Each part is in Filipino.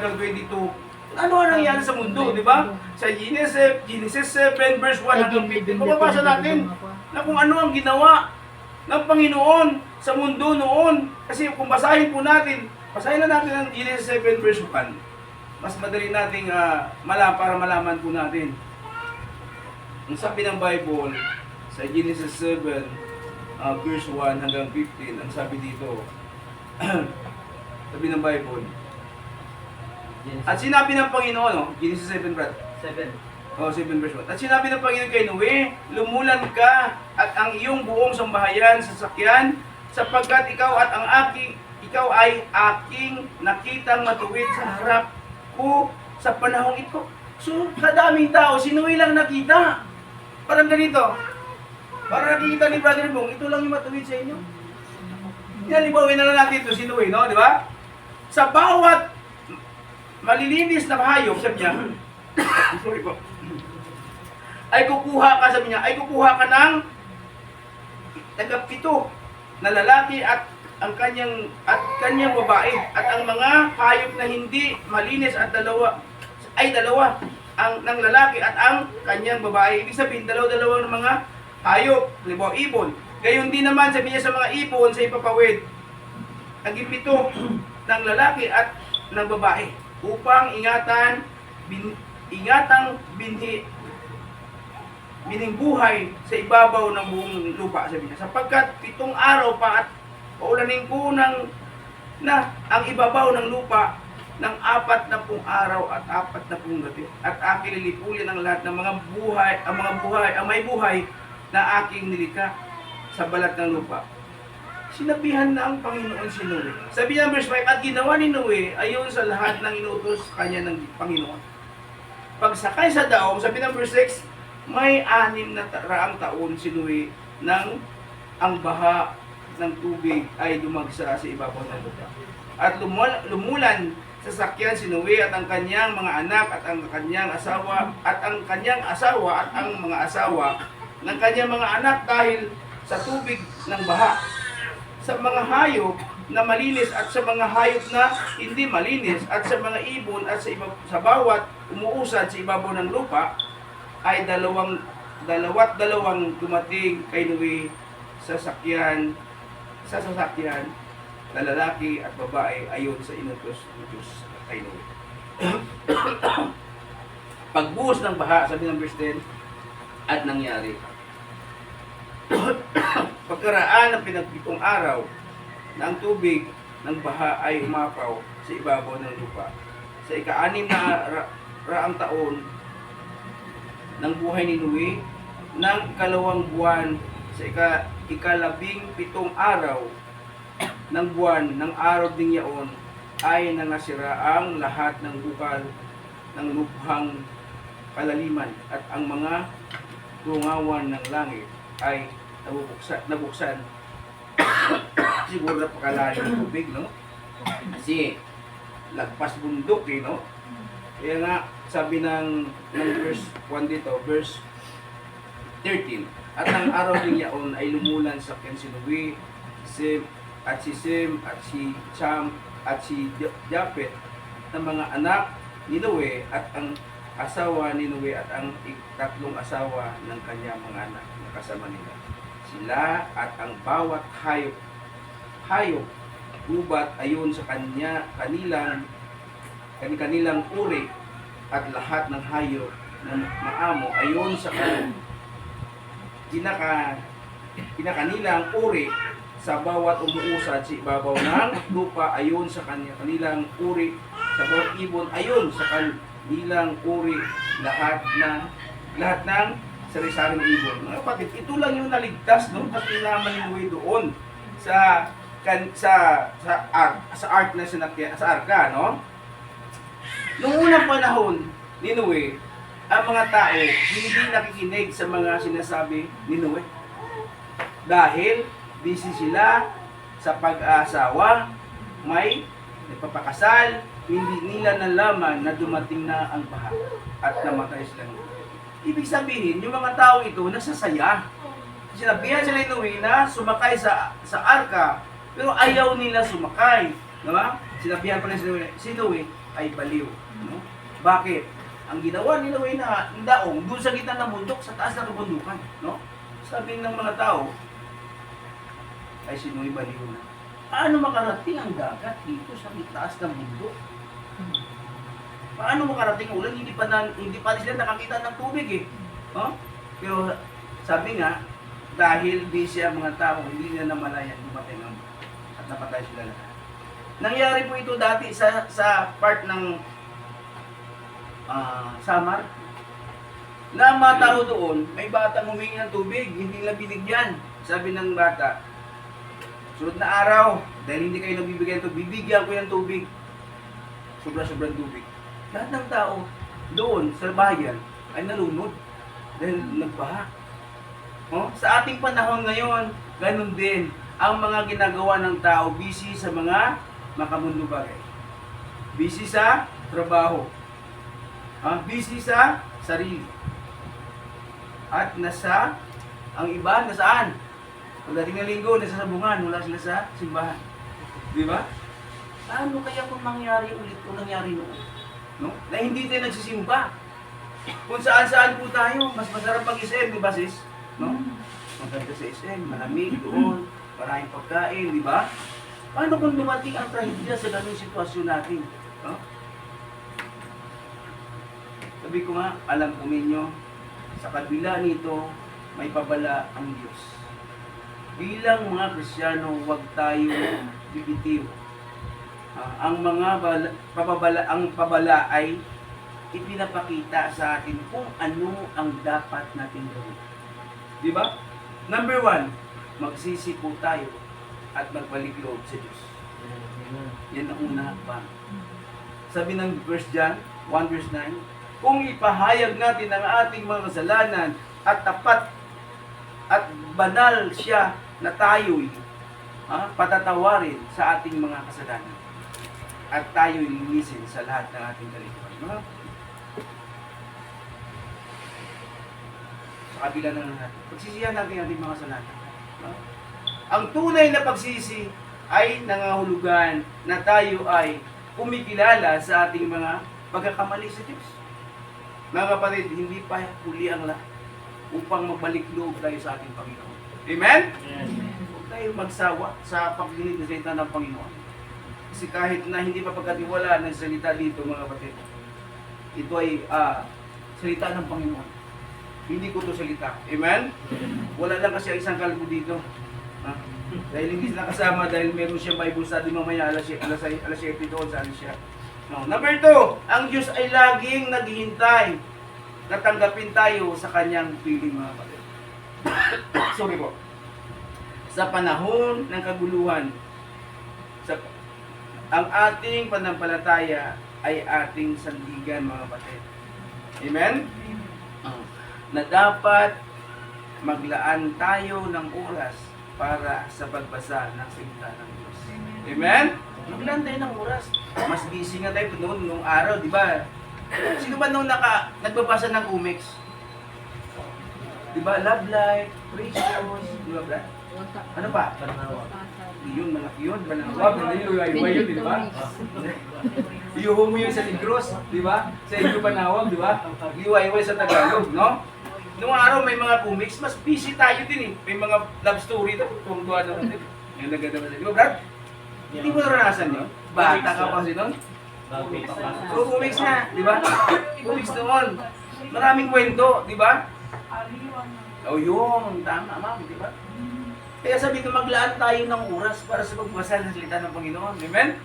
hanggang 22. Ano ang nangyari sa mundo, di ba? Sa Genesis 7 verse 1 hanggang 15, mababasa natin na kung ano ang ginawa ng Panginoon sa mundo noon. Kasi kung basahin po natin, basahin na natin ang Genesis 7 verse 1. Mas madali nating para malaman po natin. Ang sabi ng Bible, sa Genesis 7 verse 1 hanggang 15, ang sabi dito, sabi ng Bible, at sinabi ng Panginoon, Genesis 7 brad. 7. 7 verse 1. At sinabi ng Panginoon kay Noe, lumulan ka at ang iyong buong sambahayan sa sakyan, sapagkat ikaw ay aking nakitang matuwid sa harap ko sa panahong ito. So, kadaming tao, si Noe lang nakita. Parang ganito. Parang nakikita ni Brother Bong, ito lang yung matuwid sa inyo. Inalibawin na lang natin ito, si Noe, no? Di ba? Sa bawat malilinis na hayop, sabi niya, sorry po, ay kukuha ka ng tagapito na lalaki at kanyang babae, at ang mga hayop na hindi malinis at dalawa ang ng lalaki at ang kanyang babae. Ibig sabihin, dalawa ng mga hayop, libaw ibon. Gayon din naman, sabi niya sa mga ibon sa ipapawid, ang ipito ng lalaki at ng babae, upang ingatang bining buhay sa ibabaw ng buong lupa, sabi niya. Sapagkat 7 araw pa at paulanin ko na ang ibabaw ng lupa ng 40 araw at 40 gabi. At aking lilipulin ang lahat ng ang may buhay na aking nilikha sa balat ng lupa. Sinabihan na ang Panginoon si Noe. Sabi niya verse 5, at ginawa ni Noe ayon sa lahat ng inutos kanya ng Panginoon. Pagsakay sa daong, sabi ng verse 6, may 600 taon si Noe nang ang baha ng tubig ay dumagsa sa ibabaw ng lupa. At lumulan sa sakyan si Noe at ang kanyang mga anak at ang kanyang asawa at ang mga asawa ng kanyang mga anak dahil sa tubig ng baha. Sa mga hayop na malinis at sa mga hayop na hindi malinis at sa mga ibon at sa bawat umuusad sa ibabaw ng lupa ay dalawat dumating kay Noe sa sasakyan na lalaki at babae ayon sa inutos ng Diyos kay Noe. Pagbuhos ng baha, sabi ng verse 10, at nangyari. Pagkaraan ng 7 araw na ang tubig ng baha ay umapaw sa ibabaw ng lupa. Sa ika-6 na raang taon ng buhay ni Noe, ng 2 buwan sa ika-17 araw ng buwan ng araw ding yaon ay nangasira ang lahat ng bukal ng lubhang kalaliman at ang mga tungawan ng langit ay nabuksan. Siguro napakalalim ng tubig, no? Kasi lagpas bundok, no? Kaya nga, sabi ng verse 1 dito, verse 13, at ang araw ng yaon ay lumulan sa si Noe, si Sem, at si Cham, at si Japet, ng mga anak ni Noe, at ang asawa ni Noe, at ang 3 asawa ng kanyang mga anak na kasama nila. Sila at ang bawat hayop, gubat ayon sa kanilang uri, at lahat ng hayop ng maamo ayon sa kinakanilang uri, sa bawat umuusad sa ibabaw ng lupa ayon sa kanilang uri, sa bawat ibon ayon sa kanilang uri, lahat ng sari-saring ibon. Mga kapatid, ito lang yung naligtas, no? At inaman ni Noe doon sa ark na sinakyan, sa arka, no? Noong unang panahon ni Noe, ang mga tao hindi nakikinig sa mga sinasabi ni Noe. Dahil busy sila sa pag-aasawa, may nagpapakasal, hindi nila nalaman na dumating na ang baha at namatay sila. Ibig sabihin, yung mga tao ito nasasaya. Sinabihan sila ni Noe na sumakay sa arka, pero ayaw nila sumakay. Diba? sinabihan pa ng si Noe ay baliw. No? Bakit? Ang ginawa ni Noe na ang daong doon sa gitna ng bundok, sa taas ng kabundukan. No? Sabi ng mga tao, ay si Noe baliw na. Paano makarating ang dagat dito sa taas ng bundok? Paano makarating ang ulan? Hindi pa sila nakakita ng tubig eh. No? Pero sabi nga, dahil busy ang mga tao, hindi nila namalayan dumating ang at napatay sila lahat. Nangyari po ito dati sa part ng Samar, na mga tao doon, may batang humingi ng tubig, hindi nila binigyan. Sabi ng bata, sunod na araw, dahil hindi kayo nagbibigyan ito, bibigyan ko yung tubig. Sobra-sobrang tubig. Lahat ng tao doon sa bayan ay nalunod dahil nagbaha. Oh, sa ating panahon ngayon, ganun din ang mga ginagawa ng tao, busy sa mga makamundo bagay. Busy sa trabaho. Busy sa sarili. At ang iba, nasaan? Pagdating ng linggo, nasa sabungan, wala sila sa simbahan. Di ba? Ano kaya kung mangyari ulit kung nangyari noon? No? Na hindi tayo nagsisimba. Kung saan-saan po tayo, mas masarap mag-SM, di ba sis? No? Maganda sa SM, malamig doon, maraming pagkain, di ba? Paano kung dumating ang trahedya sa ganung sitwasyon natin? No? Sabi ko nga, alam ko ninyo, sa kabila nito, may pabala ang Diyos. Bilang mga Kristiyano, huwag tayo bibitiw. Ang mga pabala ay ipinapakita sa atin kung ano ang dapat natin gawin. Di ba? Number 1, magsisi po tayo at magbalik loob sa Diyos. Yan ang unang hakbang. Sabi ng 1 John 1 verse 9, kung ipahayag natin ang ating mga kasalanan at tapat at banal siya na tayo'y patatawarin sa ating mga kasalanan at tayo'y linisin sa lahat ng ating kalikuan. No? Sa kabila ng lahat, pagsisihan natin ang ating mga kasalanan. No? Ang tunay na pagsisi ay nangahulugan na tayo ay kumikilala sa ating mga pagkakamali sa Diyos. Mga kapatid, hindi pa huli ang lahat upang magbalik loob tayo sa ating Panginoon. Amen? Huwag tayo magsawa sa pagdinig ng salita ng Panginoon. Kasi kahit na hindi pa pagkatiwala ng salita dito, mga kapatid, ito ay salita ng Panginoon. Hindi ko to salita. Amen? Wala lang kasi isang kalbo dito. Dahil hindi sila kasama, dahil meron siya Bible study mamaya alas 7 doon sa siya. No. Number 2, ang Diyos ay laging naghihintay na tanggapin tayo sa kanyang piling, mga kapatid. Sorry po. Sa panahon ng kaguluhan, ang ating panampalataya ay ating sandigan, mga kapatid. Amen? Na dapat maglaan tayo ng oras para sa pagbasa ng salita ng Diyos. Amen? Maglaan tayo ng oras. Mas busy nga tayo noon, nung araw, di ba? Sino ba nung nagbabasa ng comics? Di ba? Love Life, Precious, di ba, Brad? Ano pa? Yun, malaki yun. Banawag, yun, di ba? Iyuho mo yun sa Negros, di ba? Sa iyo Banawag, di ba? Iwayway sa Tagalog, no? Noong araw may mga comics, mas busy tayo din eh. May mga love story ito, kung doon naman din. Yung naganda ba sa iyo, Brad? Hindi mo naranasan yun? Bata ka pa kasi noon? So, comics na, di ba? Comics noon. Maraming kwento, di ba? O yun, tama, ma'am, di ba? Kaya sabi ko, maglaan tayo ng oras para sa pagbasa ng salita ng Panginoon. Amen?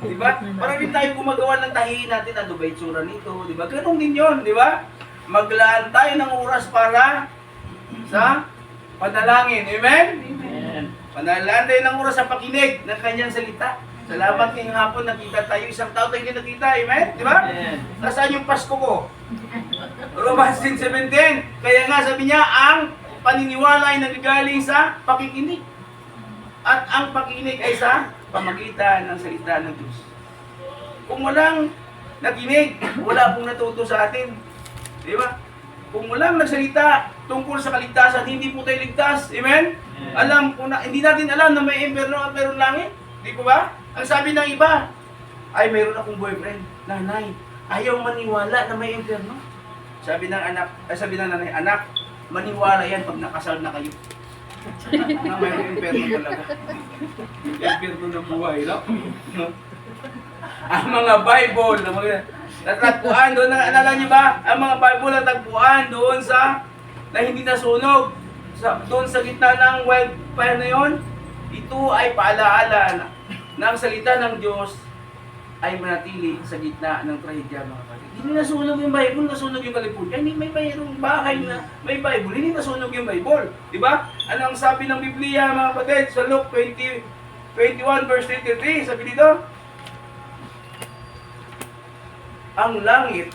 Di ba? Para rin tayo gumagawa ng tahiin natin, ano ba itsura nito, di ba? Ganun din yun, di ba? Maglaan tayo ng oras para sa panalangin. Amen? Amen. Panalaan tayo ng oras sa pakinig ng kanyang salita. Salamat ngayong hapon, nakita tayo. Isang taon tayo hindi nakita. Amen? Di ba? Nasaan yung Pasko ko? Romans 10:17. Kaya nga sabi niya, ang paniniwala ay nagagaling sa pakikinig. At ang pakikinig ay sa pamagitan ng salita ng Diyos. Kung walang nakinig, wala pong natuto sa atin. Di ba? Kung walang nagsalita tungkol sa kaligtasan, hindi po tayo ligtas. Amen? Alam po na, hindi natin alam na may impyerno at mayroong langit. Di po ba? Ang sabi ng iba, ay mayroon akong boyfriend. Nanay, ayaw maniwala na may impyerno. Sabi ng nanay, anak, maniwala yan pag nakasal na kayo. Na mayroong impyerno talaga. Impyerno ng buhay, no? Ang mga Bible, na mga natagpuan doon, naalala niyo ba? Ang mga Bible natagpuan doon sa na hindi nasunog, doon sa gitna ng wildfire na yon. Ito ay paalaala na ang salita ng Diyos ay manatili sa gitna ng trahedya, mga kapatid. Hindi nasunog yung Bible, nasunog yung California. Hindi may mayroong bahay na may Bible, hindi nasunog yung Bible. Di ba? Ano ang sabi ng Biblia, mga kapatid? Sa Luke 21 verse 23, sabi dito, ang langit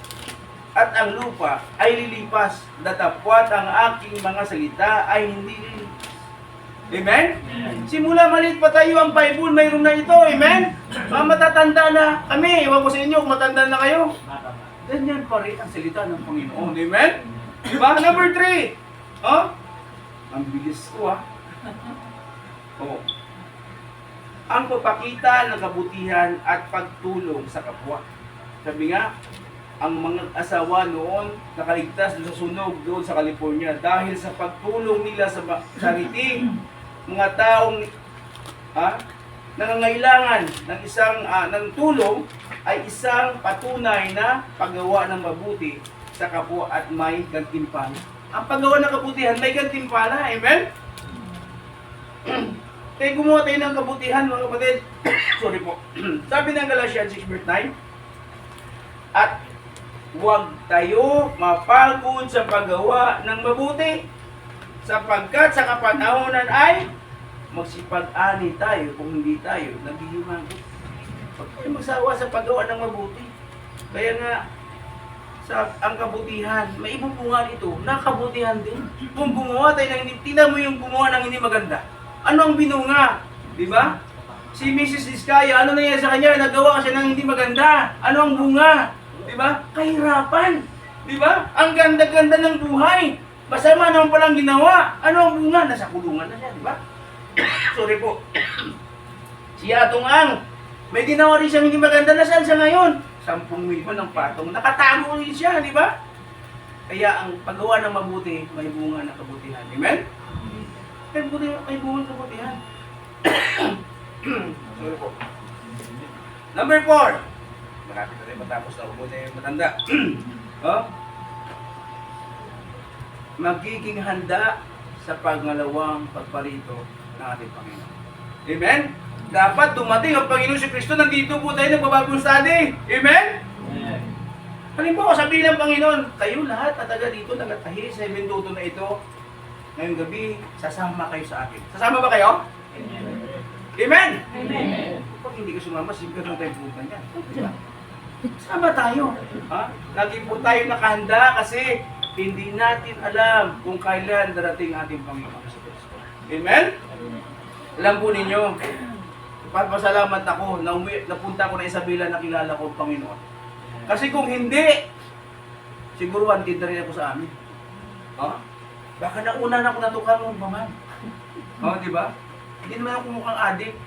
at ang lupa ay lilipas, datapwat ang aking mga salita ay hindi lilipas. Amen? Simula maliit pa tayo ang Bible, mayroon na ito. Amen? Matatanda na kami. Ewan ko sa inyo kung matanda na kayo. Ganyan pa rin ang salita ng Panginoon. Amen? Diba? Number 3. Oh? Ang bilis ko Oh. Ang pagpakita ng kabutihan at pagtulong sa kapwa. Sabi nga, ang mga asawa noon nakaligtas sa sunog doon sa California dahil sa pagtulong nila sa charity. Mga taong nangangailangan ng ng tulong ay isang patunay na paggawa ng mabuti sa kapwa at may gantimpala. Ang paggawa ng kabutihan may gantimpala. Amen? Kaya gumawa tayo ng kabutihan, mga kapatid. Sorry po. Sabi ng Galatians 6 verse 9, at huwag tayo mapagod sa paggawa ng mabuti, sapagkat sa kapanahonan ay magsipag-ani tayo kung hindi tayo naghihimagot. Huwag tayo magsawa sa paggawa ng mabuti. Kaya nga, ang kabutihan, may ibubunga ito, nakabutihan din. Kung gumawa tayo ng hindi, tingnan mo yung gumawa ng hindi maganda. Ano ang binunga? Di ba? Si Mrs. Iskaya, ano nangyari sa kanya? Nagawa kasi ng hindi maganda. Ano ang bunga? Di ba? Kahirapan. Di ba? Ang ganda-ganda ng buhay. Masama naman palang ginawa. Ano ang bunga? Nasa kulungan na siya, di ba? Sorry po. Siya Tungang, may ginawa rin siyang hindi maganda. Nasaan siya ngayon? 10,000 ng patong. Nakatago rin siya, di ba? Kaya ang paggawa ng mabuti, may bunga ng kabutihan. Amen? May bunga ng kabutihan. Sorry po. Number 4. Marami na rin matapos na ubo na yung matanda. Magiging handa sa pangalawang pagparito ng ating Panginoon. Amen? Dapat dumating ang Panginoon si Kristo. Nandito po tayo nagbabagong study. Amen? Amen. Halimbawa, sabihin ng Panginoon, kayo lahat na taga dito, nagatahi sa Benduto na ito, ngayong gabi, sasama kayo sa akin. Sasama ba kayo? Amen? Amen? Amen. Pag hindi ka sumama, simple na tayo pupunta niya. Diba? Sama tayo. Lagi po tayo nakahanda kasi hindi natin alam kung kailan darating ating Panginoon sa Kristo. Amen? Alam po ninyo, papasalamat ako na napunta ko na Isabela, nakilala ko ang Panginoon. Kasi kung hindi, siguro wanted na rin ako sa amin. Baka nauna na ako natukan mo, paman. Di ba? Hindi naman ako mukhang adik.